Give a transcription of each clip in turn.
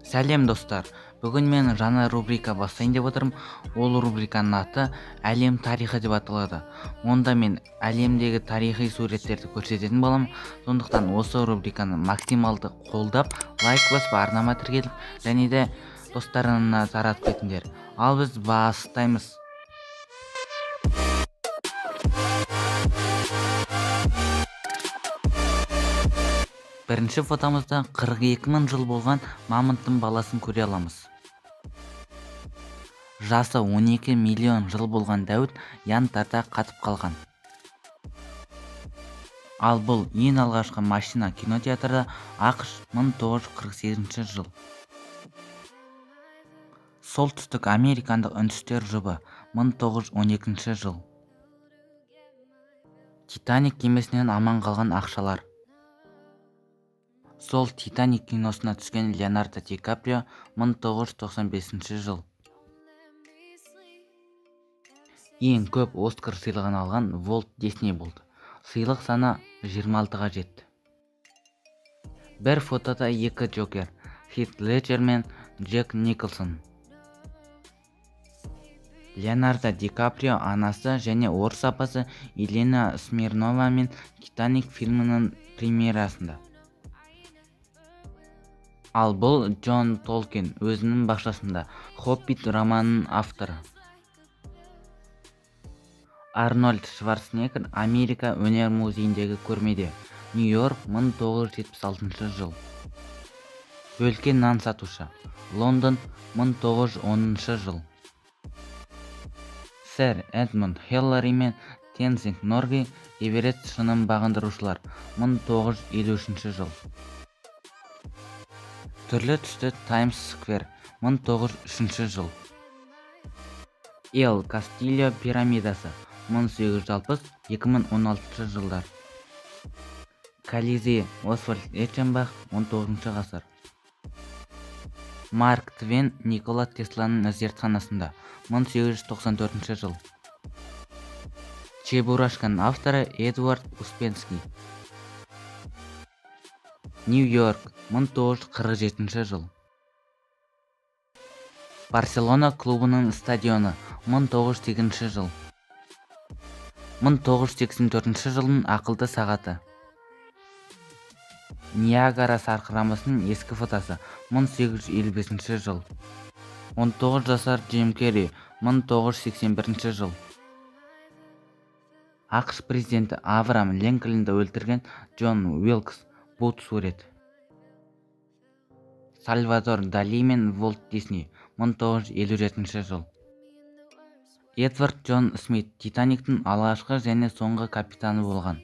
Сәлем достар, бүгін мен жаңа рубрика бастайын деп отырмын. Ол рубриканың аты әлем тарихы деп аталады. Онда мен әлемдегі тарихи суреттерді көрсететін боламын. Сондықтан осы рубриканы максималды қолдап, лайк басып, арнама тіркеліп, және де достарына таратып кетіңдер. Ал біз бастаймыз. Бірінші фотомызда 42 мың жыл болған мамонттың баласын көре аламыз. Жасы 12 миллион жыл болған дәуіт янтарда қатып қалған. Ал бұл ең алғашқы машина кинотеатрда ақш 1948 жыл. Солтүстік американдық үндістер жұбы 1912 жыл. Титаник кемесінен аман қалған ақшалар. Сол Титаник киносына түскен Леонардо Ди Каприо 1995 жыл. Ең көп Оскар сыйлығын алған Уолт Дисней болды. Сыйлық саны 26-ға жетті. Бір фотода екі Джокер, Хит Леджер мен Джек Николсон. Леонардо Ди Каприо анасы және орыс апасы Елена Смирнова мен Титаник фильмінің премьерасында. Ал бұл Джон Толкин өзінің бақшасында, Хоббит романының авторы. Арнольд Шварценеггер Америка өнер музейіндегі көрмеде, Нью-Йорк 1976 жыл. Бөлке нан сатушы, Лондон 1910 жыл. Сэр Эдмунд Хиллари мен Тензинг Норге Эверест шыңын бағындырушылар 1953 жыл. Түрлі түсті Таймс Сквер 1903 жыл. Эл Кастильо пирамидасы 1860-2016 жылдар. Колизей Освальд Эйченбах 19 ғасыр. Марк Твен Никола Тесланың зертханасында 1894 жыл. Чебурашканың авторы Эдуард Успенский. Нью-Йорк 1947 жыл. Барселона клубының стадионы 1908 жыл. 1984 жылдың ақылды сағаты. Ниагара сарқырамасының ескі фотосы 1855 жыл. 19 жасар Джим Керри 1981 жыл. ақш президенті Авраам Линкольнді өлтірген Джон Уилкс бут сурет. Сальвадор Дали мен Уолт Дисней 1957 жыл. Эдвард Джон Смит Титаниктің алғашқы және соңғы капитаны болған.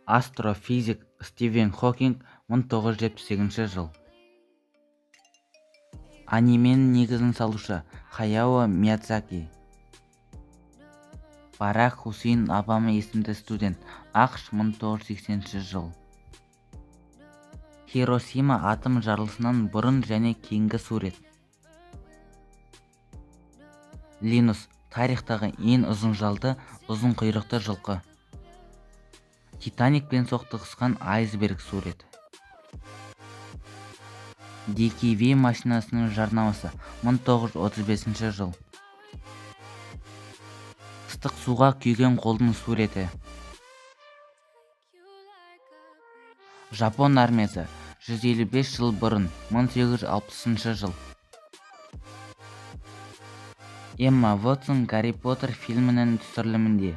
Астрофизик Стивен Хокинг 1978 жыл. Анименің негізін салушы Хаяо Миядзаки. Барак Хусейн Обама есімді студент, ақш 1980 жыл. Хиросима атом жарылысынан бұрын және кейінгі сурет. Линус тарихтағы ең ұзын жалды, ұзын құйрықты жылқы. Титаникпен соқтығысқан айсберг суреті. DKV машинасының жарнамасы 1935 жыл. Ыстық суға күйген қолдың суреті. Жапон армиясы 155 жыл бұрын 1860 жыл. Эмма Уотсон Гарри Поттер фильмінің түсірілімінде.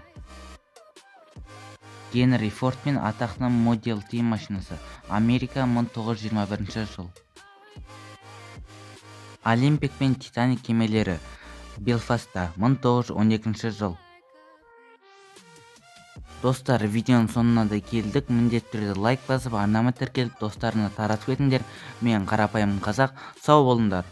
Генри Форд мен атақты Model T машинасы Америка 1921 жыл. Олимпик пен Титаник кемелері Белфастта 1912 жыл. Достар, видеоның соңына да келдік. Міндетті түрде лайк басып, арнама тіркеліп, достарына таратып кетіңдер. Мен қарапайым қазақ. Сау болыңдар.